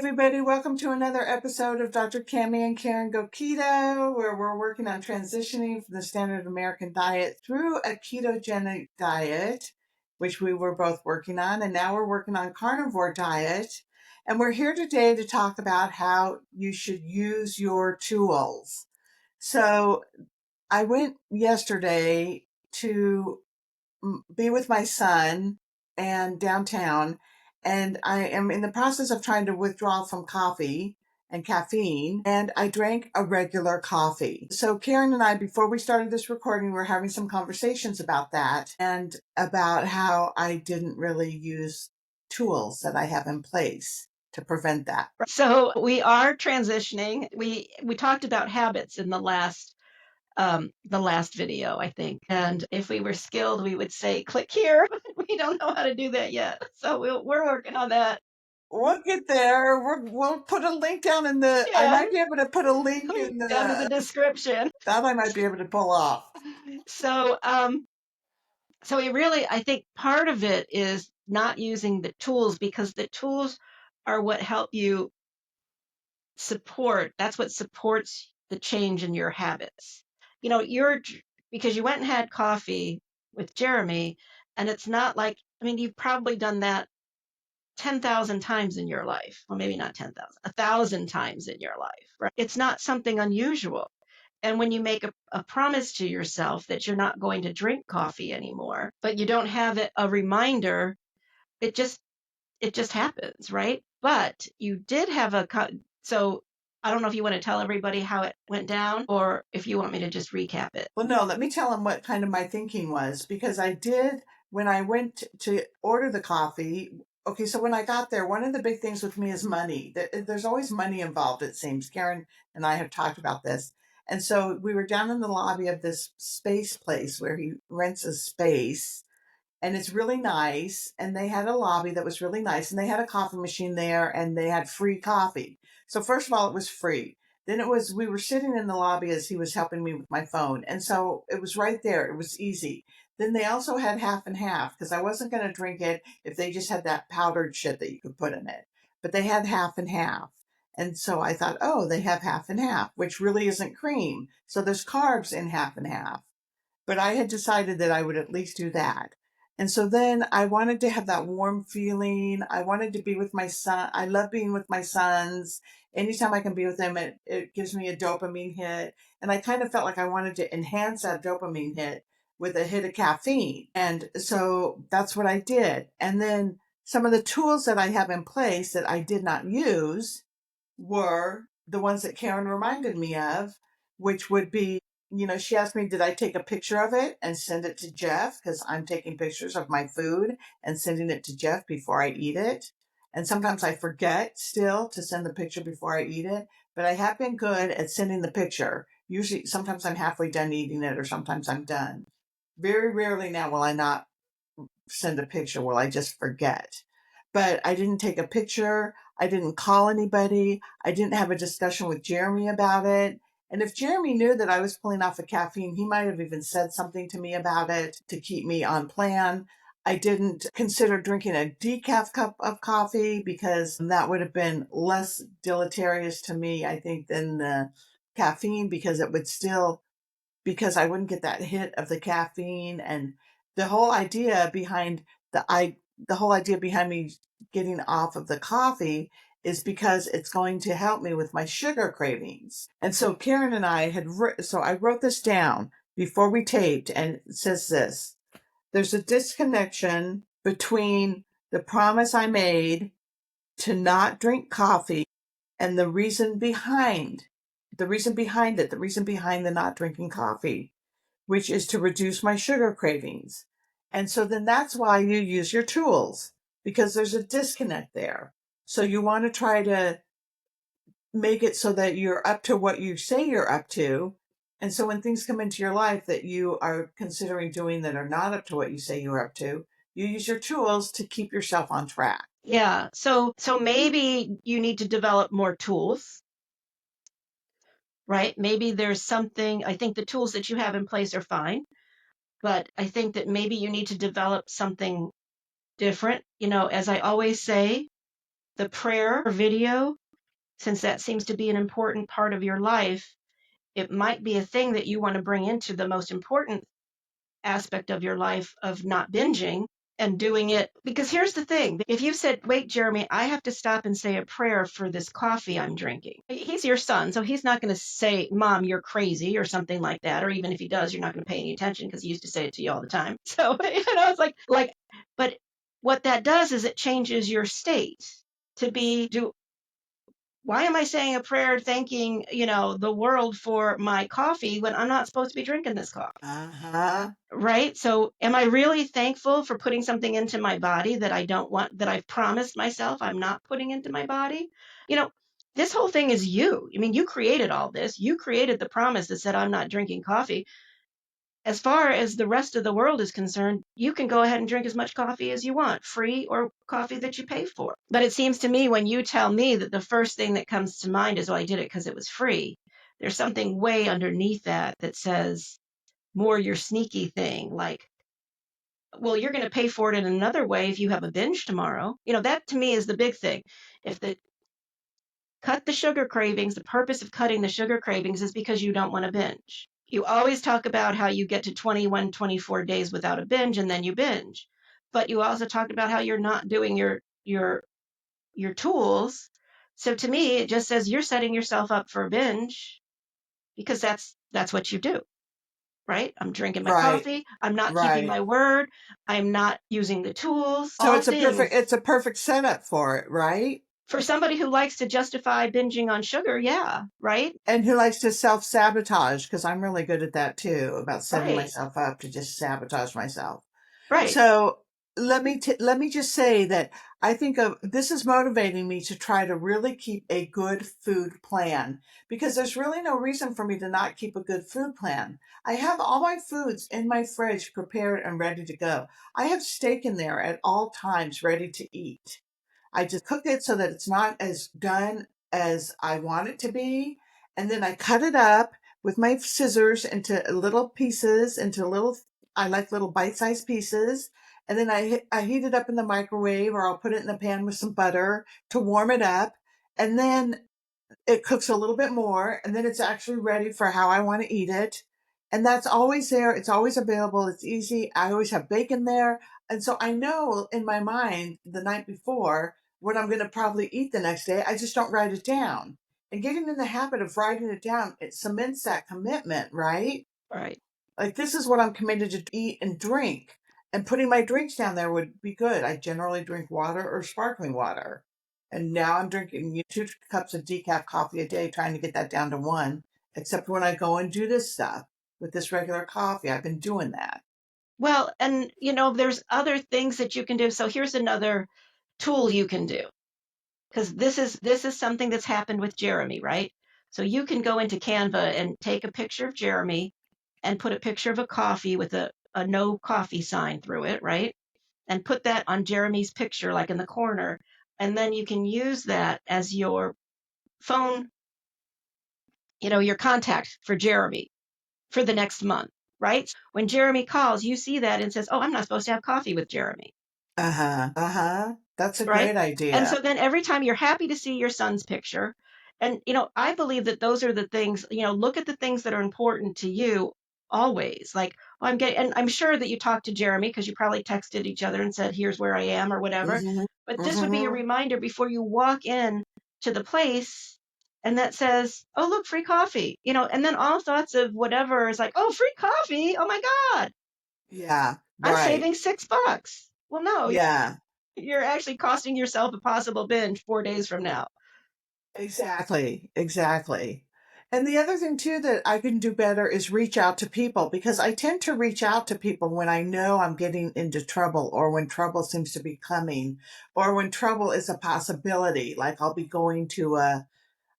everybody. Welcome to another episode of Dr. Cammy and Karen Go Keto, where we're working on transitioning from the standard American diet through a ketogenic diet, which we were both working on. And now we're working on carnivore diet. And we're here today to talk about how you should use your tools. So I went yesterday to be with my son and downtown, and I am in the process of trying to withdraw from coffee and caffeine, and I drank a regular coffee. So Karen and I, before we started this recording, were having some conversations about that and about how I didn't really use tools that I have in place to prevent that. So we are transitioning. We talked about habits in the last video, I think. And if we were skilled, we would say click here. We don't know how to do that yet. So we're working on that. We'll get there. We'll put a link down in the. I Yeah. might be able to put a link in Down to the the. description. That I might be able to pull off. So we really, I think part of it is not using the tools, because the tools are what help you support. That's what supports the change in your habits. You know, because you went and had coffee with Jeremy, and it's not like, I mean, you've probably done that 10,000 times in your life. Well, maybe not 10,000, 1,000 times in your life, right? It's not something unusual. And when you make a promise to yourself that you're not going to drink coffee anymore, but you don't have a reminder, it just happens, right? But you did have so I don't know if you want to tell everybody how it went down, or if you want me to just recap it. Well, no, let me tell them what kind of my thinking was, because I did, when I went to order the coffee. Okay, so when I got there, one of the big things with me is money. There's always money involved, it seems. Karen and I have talked about this. And so we were down in the lobby of this space place where he rents a space, and it's really nice. And they had a lobby that was really nice, and they had a coffee machine there, and they had free coffee. So first of all, it was free. Then we were sitting in the lobby as he was helping me with my phone. And so it was right there. It was easy. Then they also had half and half, because I wasn't going to drink it if they just had that powdered shit that you could put in it. But they had half and half. And so I thought, oh, they have half and half, which really isn't cream. So there's carbs in half and half. But I had decided that I would at least do that. And so then I wanted to have that warm feeling. I wanted to be with my son. I love being with my sons. Anytime I can be with them, it gives me a dopamine hit. And I kind of felt like I wanted to enhance that dopamine hit with a hit of caffeine. And so that's what I did. And then some of the tools that I have in place that I did not use were the ones that Karen reminded me of, which would be, she asked me, did I take a picture of it and send it to Jeff? Because I'm taking pictures of my food and sending it to Jeff before I eat it. And sometimes I forget still to send the picture before I eat it, but I have been good at sending the picture. Usually, sometimes I'm halfway done eating it, or sometimes I'm done. Very rarely now will I not send a picture, will I just forget. But I didn't take a picture. I didn't call anybody. I didn't have a discussion with Jeremy about it. And if Jeremy knew that I was pulling off of caffeine, he might have even said something to me about it to keep me on plan. I didn't consider drinking a decaf cup of coffee, because that would have been less deleterious to me, I think, than the caffeine, because I wouldn't get that hit of the caffeine. And the whole idea behind the whole idea behind me getting off of the coffee is because it's going to help me with my sugar cravings. And so Karen and I I wrote this down before we taped, and it says this: there's a disconnection between the promise I made to not drink coffee and the reason behind the reason behind the not drinking coffee, which is to reduce my sugar cravings. And so then that's why you use your tools, because there's a disconnect there. So you want to try to make it so that you're up to what you say you're up to. And so when things come into your life that you are considering doing that are not up to what you say you're up to, you use your tools to keep yourself on track. Yeah. So maybe you need to develop more tools, right? Maybe there's something, I think the tools that you have in place are fine, but I think that maybe you need to develop something different. You know, as I always say, the prayer video, since that seems to be an important part of your life, it might be a thing that you want to bring into the most important aspect of your life of not binging and doing it. Because here's the thing, if you said, wait, Jeremy, I have to stop and say a prayer for this coffee I'm drinking. He's your son, so he's not going to say, Mom, you're crazy or something like that. Or even if he does, you're not going to pay any attention because he used to say it to you all the time. So, it's like, but what that does is it changes your state to be, why am I saying a prayer thanking, the world for my coffee when I'm not supposed to be drinking this coffee? Uh-huh. Right? So, am I really thankful for putting something into my body that I don't want, that I've promised myself I'm not putting into my body? You know, this whole thing is you. I mean, you created all this. You created the promise that said, I'm not drinking coffee. As far as the rest of the world is concerned, you can go ahead and drink as much coffee as you want, free or coffee that you pay for. But it seems to me when you tell me that the first thing that comes to mind is, well, I did it because it was free, there's something way underneath that that says more your sneaky thing, like, well, you're going to pay for it in another way if you have a binge tomorrow. That to me is the big thing. If the cut the sugar cravings, the purpose of cutting the sugar cravings is because you don't want to binge. You always talk about how you get to 21, 24 days without a binge and then you binge. But you also talked about how you're not doing your tools. So to me, it just says you're setting yourself up for a binge because that's what you do, right? I'm drinking my Right. coffee. I'm not keeping Right. my word. I'm not using the tools. So All things it's a perfect setup for it, right? for somebody who likes to justify binging on sugar. Yeah, right, And who likes to self-sabotage, because I'm really good at that too, about setting right, myself up to just sabotage myself. right. So let me just say that I think of this is motivating me to try to really keep a good food plan, because there's really no reason for me to not keep a good food plan. I have all my foods in my fridge prepared and ready to go. I have steak in there at all times ready to eat. I just cook it so that it's not as done as I want it to be. And then I cut it up with my scissors into little pieces, I like little bite-sized pieces. And then I heat it up in the microwave, or I'll put it in the pan with some butter to warm it up. And then it cooks a little bit more, and then it's actually ready for how I want to eat it. And that's always there. It's always available. It's easy. I always have bacon there. And so I know in my mind the night before what I'm going to probably eat the next day. I just don't write it down. And getting in the habit of writing it down, it cements that commitment, right? Right. Like, this is what I'm committed to eat and drink. And putting my drinks down there would be good. I generally drink water or sparkling water. And now I'm drinking 2 cups of decaf coffee a day, trying to get that down to one. Except when I go and do this stuff with this regular coffee, I've been doing that. Well, and there's other things that you can do. So here's another tool you can do, because this is something that's happened with Jeremy, right? So you can go into Canva and take a picture of Jeremy and put a picture of a coffee with a no coffee sign through it, right? And put that on Jeremy's picture, like in the corner. And then you can use that as your phone, your contact for Jeremy for the next month, right? When Jeremy calls, you see that and says, oh, I'm not supposed to have coffee with Jeremy, Uh-huh. Uh-huh. That's a right? great And idea. so then every time you're happy to see your son's picture, and I believe that those are the things, look at the things that are important to you always. Like, oh, and I'm sure that you talked to Jeremy because you probably texted each other and said, here's where I am or whatever. Hmm. But this would be a Hmm. reminder before you walk in to the place and that says, oh, look, free coffee, and then all thoughts of whatever is like, oh, free coffee. Oh my God, Yeah, I'm right. saving $6. Well, no, Yeah. you're actually costing yourself a possible binge 4 days from now. Exactly, exactly. And the other thing too that I can do better is reach out to people, because I tend to reach out to people when I know I'm getting into trouble, or when trouble seems to be coming, or when trouble is a possibility. Like, I'll be going to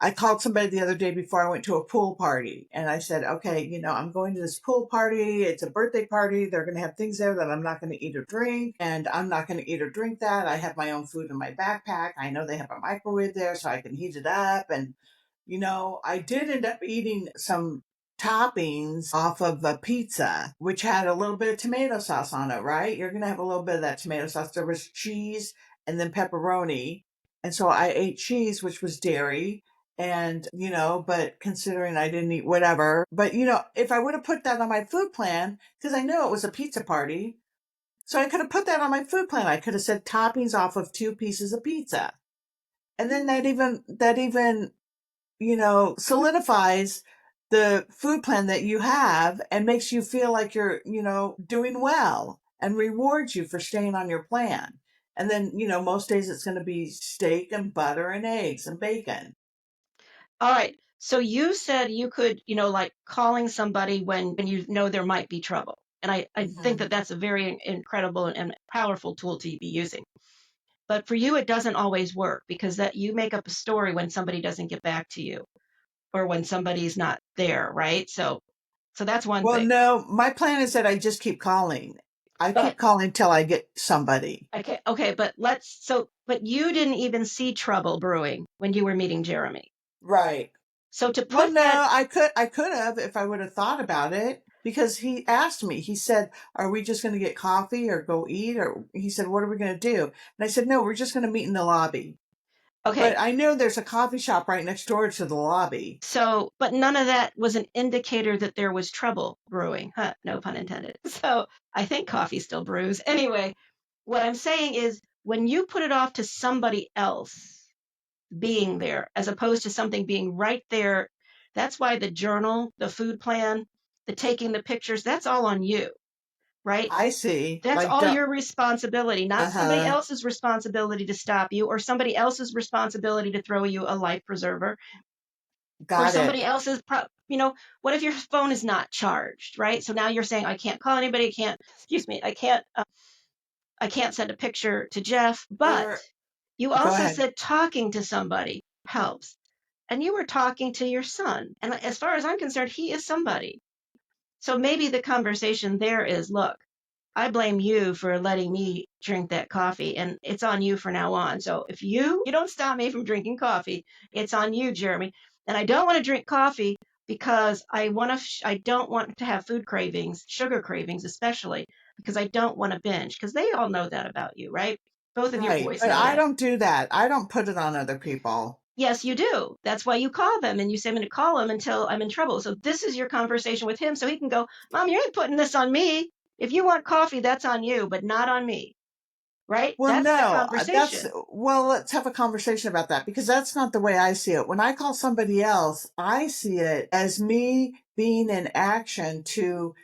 I called somebody the other day before I went to a pool party, and I said, okay, I'm going to this pool party. It's a birthday party. They're going to have things there that I'm not going to eat or drink, and I'm not going to eat or drink that. I have my own food in my backpack. I know they have a microwave there, so I can heat it up. And, I did end up eating some toppings off of a pizza, which had a little bit of tomato sauce on it, right? You're going to have a little bit of that tomato sauce. There was cheese and then pepperoni, And so I ate cheese, which was dairy. And, but considering I didn't eat whatever, but, if I would have put that on my food plan, because I know it was a pizza party, so I could have put that on my food plan. I could have said toppings off of 2 pieces of pizza. And then that even solidifies the food plan that you have and makes you feel like you're, doing well and rewards you for staying on your plan. And then, most days it's going to be steak and butter and eggs and bacon. All right. So you said you could, like calling somebody when you know there might be trouble. And I think Hmm. that that's a very incredible and powerful tool to be using. But for you, it doesn't always work because that you make up a story when somebody doesn't get back to you or when somebody's not there, right? So that's one Well, thing. no, my plan is that I just keep calling. I keep But calling till I get somebody. okay, but you didn't even see trouble brewing when you were meeting Jeremy. Right. So to Well, put that, no, I could have if I would have thought about it because he asked me. He said, "Are we just going to get coffee or go eat?" Or he said, "What are we going to do?" And I said, "No, we're just going to meet in the lobby." okay, But I know there's a coffee shop right next door to the lobby. so, but none of that was an indicator that there was trouble brewing. Huh, no pun intended. So I think coffee still brews. Anyway, what I'm saying is when you put it off to somebody else being there as opposed to something being right there, that's why the journal, the food plan, the taking the pictures, that's all on you, right? I see. That's Like, all don't. your responsibility, not somebody Uh-huh. else's responsibility to stop you or somebody else's responsibility to throw you a life preserver or Got somebody it. else's what if your phone is not charged, right? So now you're saying I can't call anybody, I can't, excuse me, I can't send a picture to Jeff, but Or you go also ahead. said talking to somebody helps. And you were talking to your son. And as far as I'm concerned, he is somebody. So maybe the conversation there is, look, I blame you for letting me drink that coffee, and it's on you from now on. So if you don't stop me from drinking coffee, it's on you, Jeremy. And I don't want to drink coffee because I don't want to have food cravings, sugar cravings especially, because I don't want to binge. Because they all know that about you, right? Both of your Right. boys But know I that. don't do that. I don't put it on other people. Yes, you do. That's why you call them and you say I'm going to call him until I'm in trouble. So this is your conversation with him so he can go, Mom, you ain't putting this on me. If you want coffee, that's on you, but not on me. Right? Well, That's the no, conversation. let's have a conversation about that because that's not the way I see it. When I call somebody else, I see it as me being in action to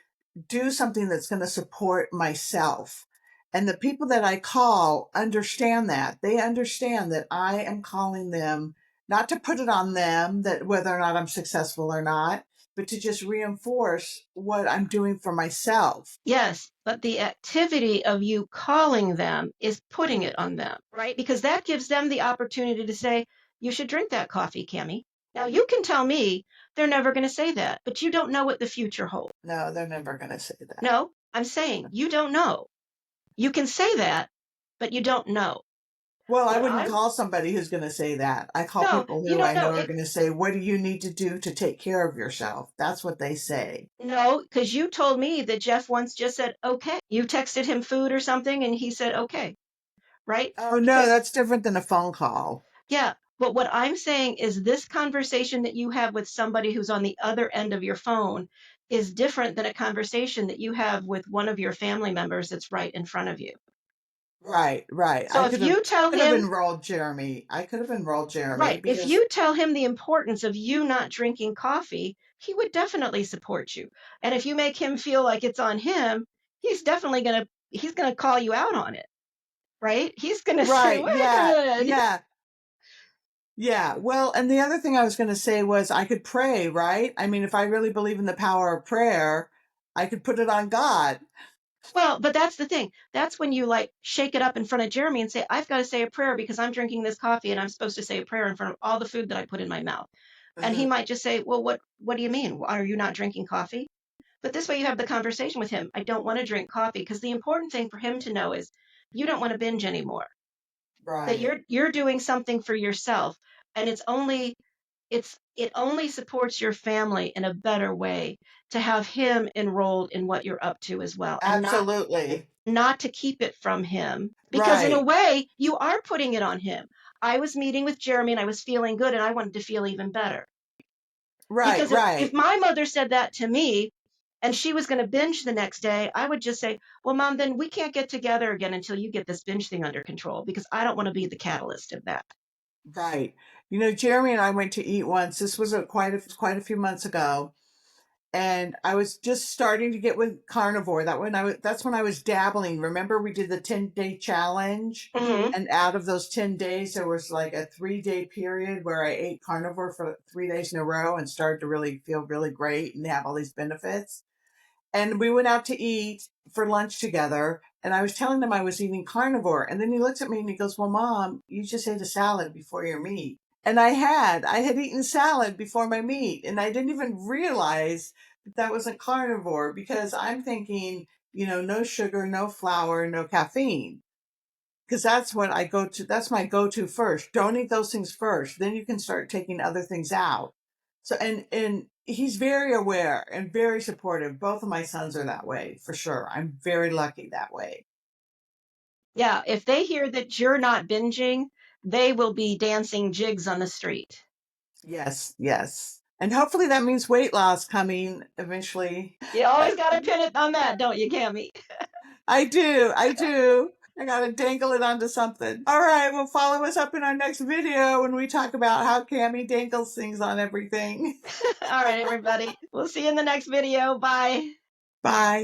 do something that's going to support myself. And the people that I call understand that. They understand that I am calling them not to put it on them that whether or not I'm successful or not, but to just reinforce what I'm doing for myself. Yes, but the activity of you calling them is putting it on them, right? Because that gives them the opportunity to say, you should drink that coffee, Cammy. Now you can tell me they're never going to say that, but you don't know what the future holds. No, they're never going to say that. No, I'm saying you don't know. You can say that, but you don't know. Well, I What wouldn't I'm call somebody who's going to say that. I call No, people you who don't I know. know are going to say, "What do you need to do to take care of yourself?" That's what they say. No, because you told me that Jeff once just said okay. You texted him food or something and he said okay, right? Oh, no, Because that's different than a phone call. yeah, but what I'm saying is this conversation that you have with somebody who's on the other end of your phone is different than a conversation that you have with one of your family members that's right in front of you. Right, right. So if you I tell could have him, enrolled Jeremy. I could have enrolled Jeremy right, if because you tell him the importance of you not drinking coffee, he would definitely support you. And if you make him feel like it's on him, he's going to call you out on it, right? He's going to say, right, "Wait a yeah, minute." yeah, yeah. Well, and the other thing I was going to say was I could pray, right? I mean, if I really believe in the power of prayer, I could put it on God. Well, but that's the thing. That's when you like shake it up in front of Jeremy and say, I've got to say a prayer because I'm drinking this coffee and I'm supposed to say a prayer in front of all the food that I put in my mouth. And he Uh-huh. might just say, well, what do you mean? Are you not drinking coffee? But this way you have the conversation with him. I don't want to drink coffee because the important thing for him to know is you don't want to binge anymore. That Right. you're doing something for yourself and it only supports your family in a better way to have him enrolled in what you're up to as well and Absolutely. not to keep it from him because in a Right. way you are putting it on him. I was meeting with Jeremy and I was feeling good and I wanted to feel even better. Right, Because if right, my mother said that to me and she was going to binge the next day, I would just say, well, Mom, then we can't get together again until you get this binge thing under control because I don't want to be the catalyst of that. right. You know, Jeremy and I went to eat once. This was quite a few months ago, and I was just starting to get with carnivore. That's when I was dabbling. Remember, we did the 10-day challenge, Hmm. and out of those 10 days, there was like a 3-day period where I ate carnivore for 3 days in a row and started to really feel really great and have all these benefits. And we went out to eat for lunch together, and I was telling him I was eating carnivore, and then he looks at me and he goes, "Well, Mom, you just ate a salad before your meat." And I had eaten salad before my meat, and I didn't even realize that that wasn't carnivore because I'm thinking, no sugar, no flour, no caffeine, because that's what I go to. That's my go-to first. Don't eat those things first. Then you can start taking other things out. So, and he's very aware and very supportive. Both of my sons are that way for sure. I'm very lucky that way. Yeah, if they hear that you're not binging, they will be dancing jigs on the street. Yes, yes. And hopefully that means weight loss coming eventually. You always got to pin it on that, don't you, Cammy? I do. I do. I gotta dangle it onto something. All right, well, follow us up in our next video when we talk about how Cammy dangles things on everything. All right, everybody. We'll see you in the next video. Bye. Bye.